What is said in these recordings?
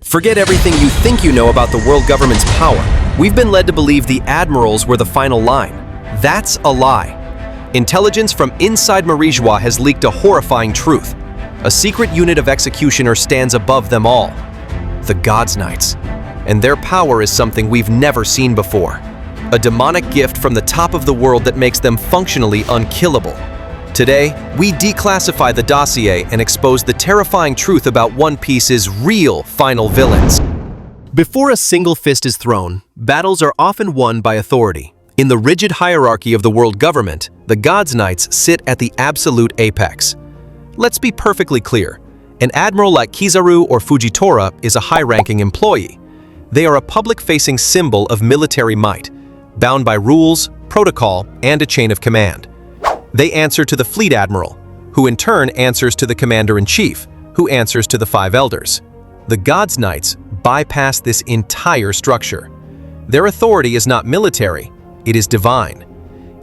Forget everything you think you know about the world government's power. We've been led to believe the admirals were the final line. That's a lie. Intelligence from inside Marijua has leaked a horrifying truth. A secret unit of executioners stands above them all. The God's Knights. And their power is something we've never seen before. A demonic gift from the top of the world that makes them functionally unkillable. Today, we declassify the dossier and expose the terrifying truth about One Piece's real final villains. Before a single fist is thrown, battles are often won by authority. In the rigid hierarchy of the world government, the God's Knights sit at the absolute apex. Let's be perfectly clear. An admiral like Kizaru or Fujitora is a high-ranking employee. They are a public-facing symbol of military might, bound by rules, protocol, and a chain of command. They answer to the fleet admiral, who in turn answers to the commander-in-chief, who answers to the 5 elders. The God's Knights bypass this entire structure. Their authority is not military, it is divine.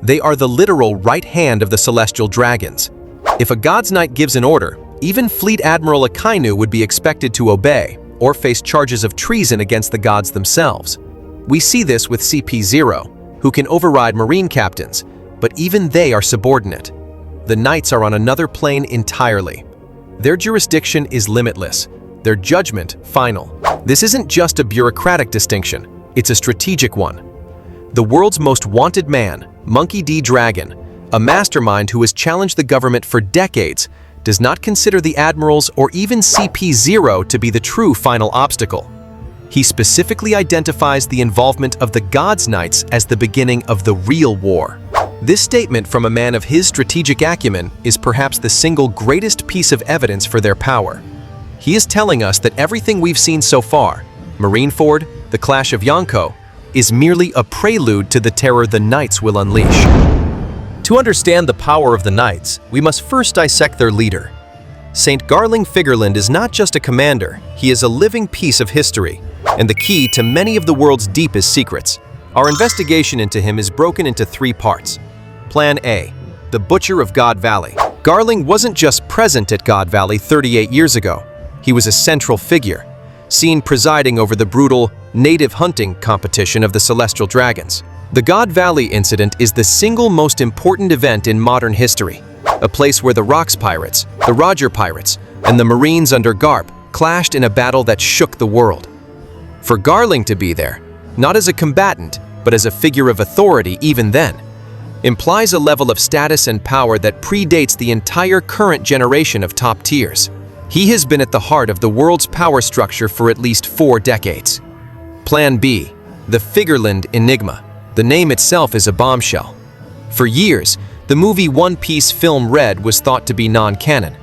They are the literal right hand of the celestial dragons. If a God's Knight gives an order, even Fleet Admiral Akainu would be expected to obey or face charges of treason against the gods themselves. We see this with CP0, who can override marine captains, but even they are subordinate. The Knights are on another plane entirely. Their jurisdiction is limitless, their judgment final. This isn't just a bureaucratic distinction, it's a strategic one. The world's most wanted man, Monkey D. Dragon, a mastermind who has challenged the government for decades, does not consider the admirals or even CP0 to be the true final obstacle. He specifically identifies the involvement of the God's Knights as the beginning of the real war. This statement from a man of his strategic acumen is perhaps the single greatest piece of evidence for their power. He is telling us that everything we've seen so far, Marineford, the Clash of Yonko, is merely a prelude to the terror the Knights will unleash. To understand the power of the Knights, we must first dissect their leader. St. Garling Figerland is not just a commander, he is a living piece of history, and the key to many of the world's deepest secrets. Our investigation into him is broken into 3 parts. Plan A, the Butcher of God Valley. Garling wasn't just present at God Valley 38 years ago. He was a central figure, seen presiding over the brutal native hunting competition of the Celestial Dragons. The God Valley incident is the single most important event in modern history, a place where the Rocks Pirates, the Roger Pirates, and the Marines under Garp clashed in a battle that shook the world. For Garling to be there, not as a combatant, but as a figure of authority even then, implies a level of status and power that predates the entire current generation of top tiers. He has been at the heart of the world's power structure for at least 4 decades. Plan B, the Figerland Enigma. The name itself is a bombshell. For years, the movie One Piece film Red was thought to be non-canon,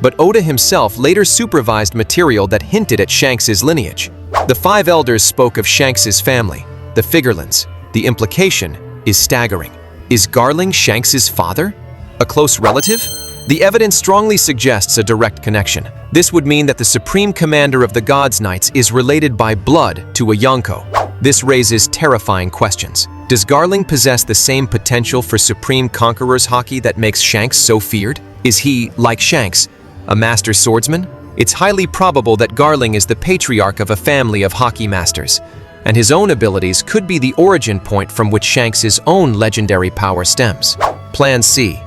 but Oda himself later supervised material that hinted at Shanks' lineage. The 5 elders spoke of Shanks' family, the Figerlands. The implication is staggering. Is Garling Shanks' father? A close relative? The evidence strongly suggests a direct connection. This would mean that the supreme commander of the God's Knights is related by blood to a Yonko. This raises terrifying questions. Does Garling possess the same potential for supreme conqueror's haki that makes Shanks so feared? Is he, like Shanks, a master swordsman? It's highly probable that Garling is the patriarch of a family of haki masters, and his own abilities could be the origin point from which Shanks' own legendary power stems. Plan C,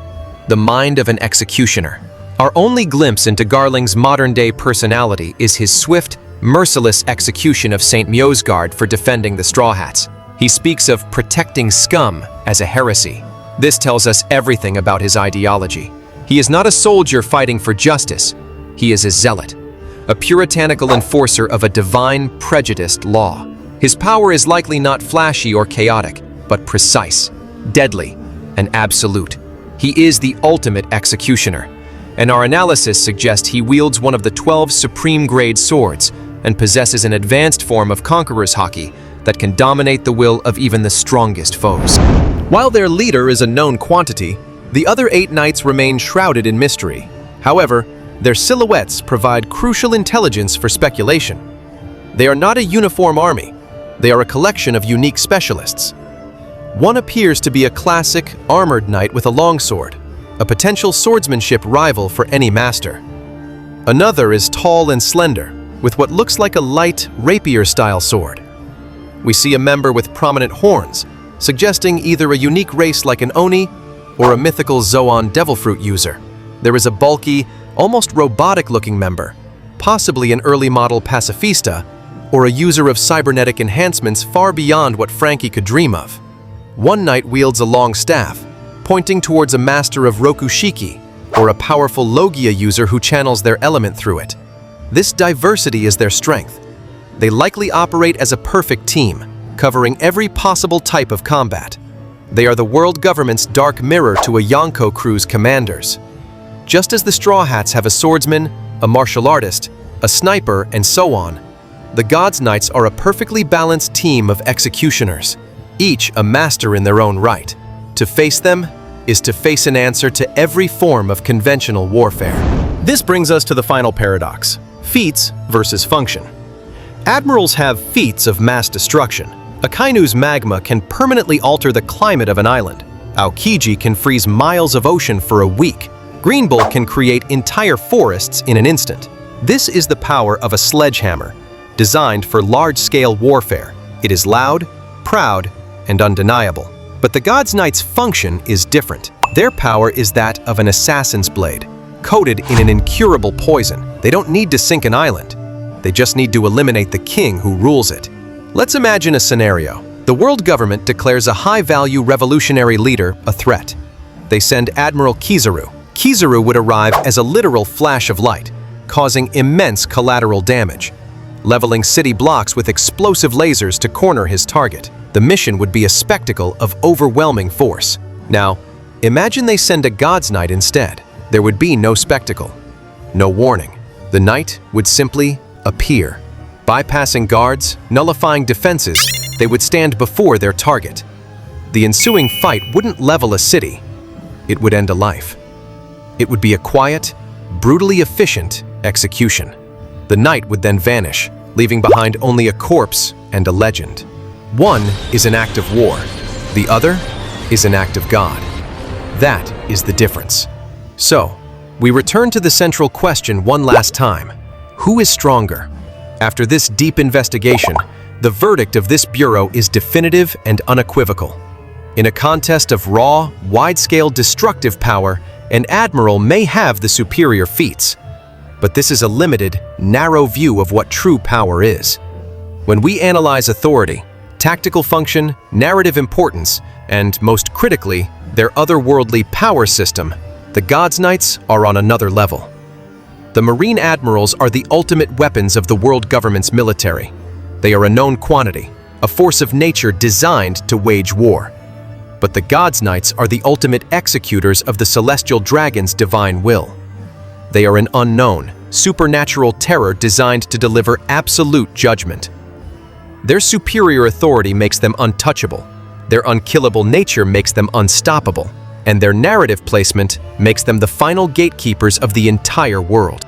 the mind of an executioner. Our only glimpse into Garling's modern-day personality is his swift, merciless execution of St. Mjosgard for defending the Straw Hats. He speaks of protecting scum as a heresy. This tells us everything about his ideology. He is not a soldier fighting for justice. He is a zealot, a puritanical enforcer of a divine, prejudiced law. His power is likely not flashy or chaotic, but precise, deadly, and absolute. He is the ultimate executioner, and our analysis suggests he wields one of the 12 supreme-grade swords and possesses an advanced form of conqueror's haki that can dominate the will of even the strongest foes. While their leader is a known quantity, the other 8 knights remain shrouded in mystery. However, their silhouettes provide crucial intelligence for speculation. They are not a uniform army. They are a collection of unique specialists. One appears to be a classic, armored knight with a longsword, a potential swordsmanship rival for any master. Another is tall and slender, with what looks like a light, rapier-style sword. We see a member with prominent horns, suggesting either a unique race like an Oni or a mythical Zoan devil fruit user. There is a bulky, almost robotic-looking member, possibly an early model pacifista, or a user of cybernetic enhancements far beyond what Frankie could dream of. One knight wields a long staff, pointing towards a master of Rokushiki, or a powerful Logia user who channels their element through it. This diversity is their strength. They likely operate as a perfect team, covering every possible type of combat. They are the world government's dark mirror to a Yonko crew's commanders. Just as the Straw Hats have a swordsman, a martial artist, a sniper, and so on, the Gods Knights are a perfectly balanced team of executioners, each a master in their own right. To face them is to face an answer to every form of conventional warfare. This brings us to the final paradox: feats versus function. Admirals have feats of mass destruction. Akainu's magma can permanently alter the climate of an island. Aokiji can freeze miles of ocean for a week. Green Bull can create entire forests in an instant. This is the power of a sledgehammer, designed for large-scale warfare. It is loud, proud, and undeniable. But the Gods Knight's function is different. Their power is that of an assassin's blade, coated in an incurable poison. They don't need to sink an island. They just need to eliminate the king who rules it. Let's imagine a scenario. The world government declares a high-value revolutionary leader a threat. They send Admiral Kizaru. Kizaru would arrive as a literal flash of light, causing immense collateral damage, leveling city blocks with explosive lasers to corner his target. The mission would be a spectacle of overwhelming force. Now, imagine they send a God's Knight instead. There would be no spectacle, no warning. The knight would simply appear. Bypassing guards, nullifying defenses, they would stand before their target. The ensuing fight wouldn't level a city. It would end a life. It would be a quiet, brutally efficient execution. The knight would then vanish, leaving behind only a corpse and a legend. One is an act of war. The other is an act of God. That is the difference. So, we return to the central question one last time. Who is stronger? After this deep investigation, the verdict of this bureau is definitive and unequivocal. In a contest of raw, wide-scale destructive power, an admiral may have the superior feats. But this is a limited, narrow view of what true power is. When we analyze authority, tactical function, narrative importance, and most critically, their otherworldly power system, the Gods Knights are on another level. The Marine Admirals are the ultimate weapons of the world government's military. They are a known quantity, a force of nature designed to wage war. But the Gods Knights are the ultimate executors of the celestial dragon's divine will. They are an unknown, supernatural terror designed to deliver absolute judgment. Their superior authority makes them untouchable. Their unkillable nature makes them unstoppable. And their narrative placement makes them the final gatekeepers of the entire world.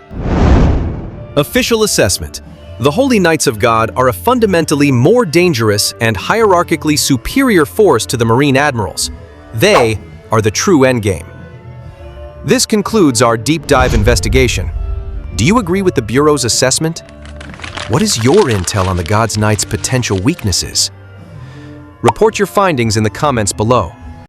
Official assessment. The Holy Knights of God are a fundamentally more dangerous and hierarchically superior force to the Marine Admirals. They are the true endgame. This concludes our deep dive investigation. Do you agree with the Bureau's assessment? What is your intel on the Gods Knights' potential weaknesses? Report your findings in the comments below.